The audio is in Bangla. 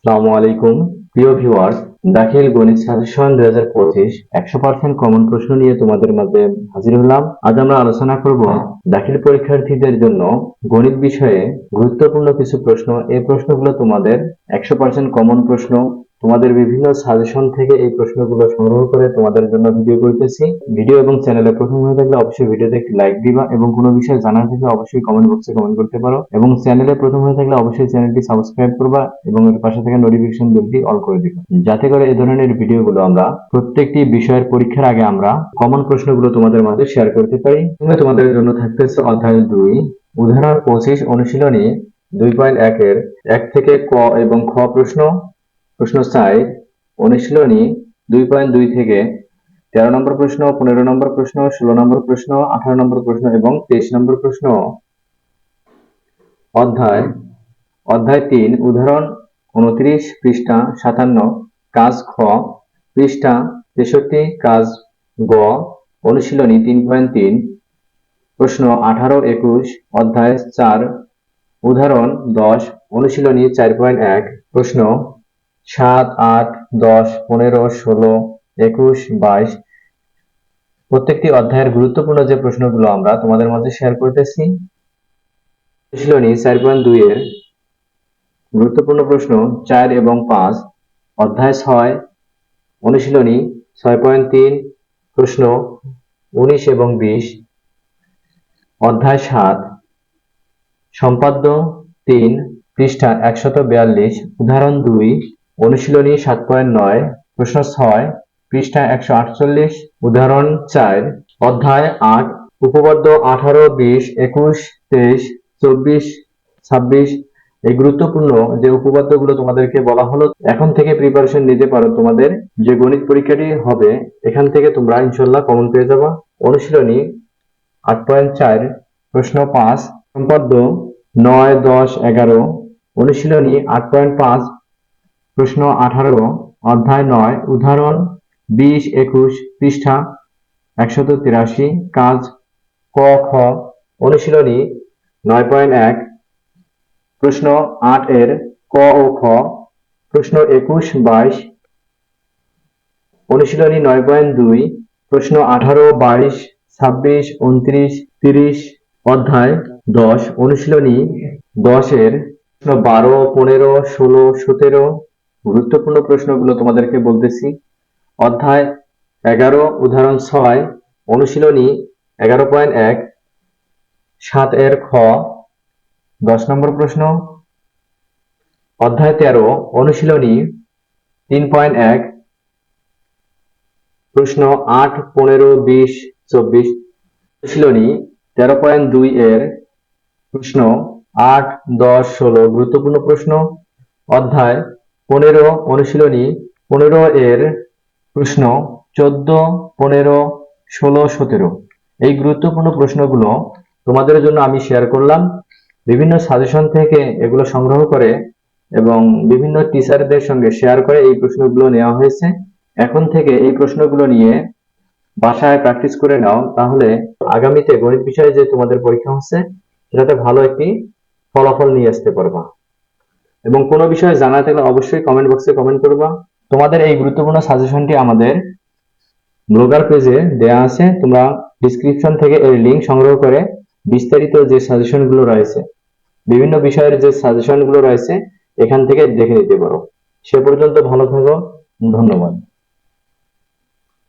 আসসালামু আলাইকুম প্রিয় ভিউয়ার্স, দাখিল গণিত সাজেশন 2025 100% কমন প্রশ্ন নিয়ে তোমাদের মাঝে হাজির হলাম। আজ আমরা আলোচনা করব দাখিল পরীক্ষার্থীদের জন্য গণিত বিষয়ে গুরুত্বপূর্ণ কিছু প্রশ্ন। এই প্রশ্নগুলো তোমাদের 100% কমন প্রশ্ন। তোমাদের বিভিন্ন সাজেশন থেকে এই প্রশ্নগুলো সংগ্রহ করে তোমাদের জন্য ভিডিও করতেছি। ভিডিও এবং চ্যানেলে প্রথম হয়ে থাকলে অবশ্যই ভিডিওতে একটি লাইক দিবা এবং কোনো বিষয়ে জানার থাকলে অবশ্যই কমেন্ট বক্সে কমেন্ট করতে পারো এবং চ্যানেলে প্রথম হয়ে থাকলে অবশ্যই চ্যানেলটি সাবস্ক্রাইব করবা এবং এর পাশে থাকা নোটিফিকেশন বেলটি অল করে দিবা, যাতে করে এই ধরনের ভিডিওগুলো আমরা প্রত্যেকটি বিষয়ের পরীক্ষার আগে আমরা কমন প্রশ্নগুলো তোমাদের মাঝে শেয়ার করতে পারি। তোমাদের জন্য থাকতেছে অধ্যায় 2 উদাহরণ 25 অনুশীলনী 2.1 এর 1 থেকে ক এবং খ প্রশ্ন। প্রশ্ন 4 অনুশীলনী 2.2 থেকে 13 নম্বর প্রশ্ন, 15 নম্বর প্রশ্ন, 16 নম্বর প্রশ্ন, 18 নম্বর প্রশ্ন এবং 23 নম্বর প্রশ্ন। অধ্যায় 3 উদাহরণ 29 পৃষ্ঠা 57, কাজ খ, পৃষ্ঠা 63, কাজ গ, অনুশীলনী 3.3 প্রশ্ন 18, 21। অধ্যায় 4 উদাহরণ 10 অনুশীলনী 4.1 প্রশ্ন 7, 8, 10, 15, 16, 21, 22। প্রত্যেকটি অধ্যায়ের গুরুত্বপূর্ণ যে প্রশ্নগুলো আমরা তোমাদের মাঝে শেয়ার করতেছি। অনুশীলনী 4.2 এর গুরুত্বপূর্ণ প্রশ্ন 4 এবং 5। অধ্যায় 6 অনুশীলনী 6.3 প্রশ্ন 19 এবং 20। অধ্যায় 7 সম্পাদ্য 3 পৃষ্ঠা 142, উদাহরণ 2 অনুশীলনী 7.9 প্রশ্ন 6 পৃষ্ঠা 148, উদাহরণ 4। অধ্যায় 8 উপপাদ্য 18, 20, 21, 23, 24, 26। এই গুরুত্বপূর্ণ যে উপপাদ্যগুলো তোমাদেরকে বলা হলো, এখন থেকে প্রিপারেশন নিতে পারো। তোমাদের যে গণিত পরীক্ষাটি হবে এখান থেকে তোমরা ইনশাল্লাহ কমন পেয়ে যাবা। অনুশীলনী 8.4 প্রশ্ন 5 সম্পাদ্য 9, 10, 11। অনুশীলনী 8.5 প্রশ্ন 18। অধ্যায় 9 উদাহরণ 20, 21 পৃষ্ঠা 183, কাজ ক, খ। অনুশীলনী 9.1 প্রশ্ন 8 এর ক ও খ, প্রশ্ন 21, 22। অনুশীলনী 9.2 প্রশ্ন 18, 22, 26, 29, 30। অধ্যায় 10 অনুশীলনী 10 এর প্রশ্ন 12, 15, 16, 17। গুরুত্বপূর্ণ প্রশ্নগুলো তোমাদেরকে বলতেছি। অধ্যায় 11 উদাহরণ 6 অনুশীলনী 11.1 7 এর খ 10 নম্বর প্রশ্ন। অধ্যায় 13 অনুশীলনী 3.1 প্রশ্ন 8, 15, 20, 24। অনুশীলনী 13.2 এর প্রশ্ন 8, 10, 16। গুরুত্বপূর্ণ প্রশ্ন। অধ্যায় 15 অনুশীলনী 15 এর প্রশ্ন 14, 15, 16, 17। এই গুরুত্বপূর্ণ প্রশ্নগুলো তোমাদের জন্য আমি শেয়ার করলাম। বিভিন্ন সাজেশন থেকে এগুলো সংগ্রহ করে এবং বিভিন্ন টিচারদের সঙ্গে শেয়ার করে এই প্রশ্নগুলো নেওয়া হয়েছে। এখন থেকে এই প্রশ্নগুলো নিয়ে বাসায় প্র্যাকটিস করে নাও, তাহলে আগামীতে গণিত বিষয়ে যে তোমাদের পরীক্ষা হচ্ছে সেটাতে ভালো একটি ফলাফল নিয়ে আসতে পারবা। এবং কোনো বিষয়ে জানা থাকলে অবশ্যই কমেন্ট বক্সে কমেন্ট করবা। তোমাদের এই গুরুত্বপূর্ণ সাজেশনটি আমাদের ব্লগার পেজে দেয়া আছে, তোমরা ডিসক্রিপশন থেকে এর লিংক সংগ্রহ করে বিস্তারিত যে সাজেশনগুলো রয়েছে, বিভিন্ন বিষয়ের যে সাজেশনগুলো রয়েছে এখান থেকে দেখে নিতে পারো। সে পর্যন্ত ভালো থাকো, ধন্যবাদ।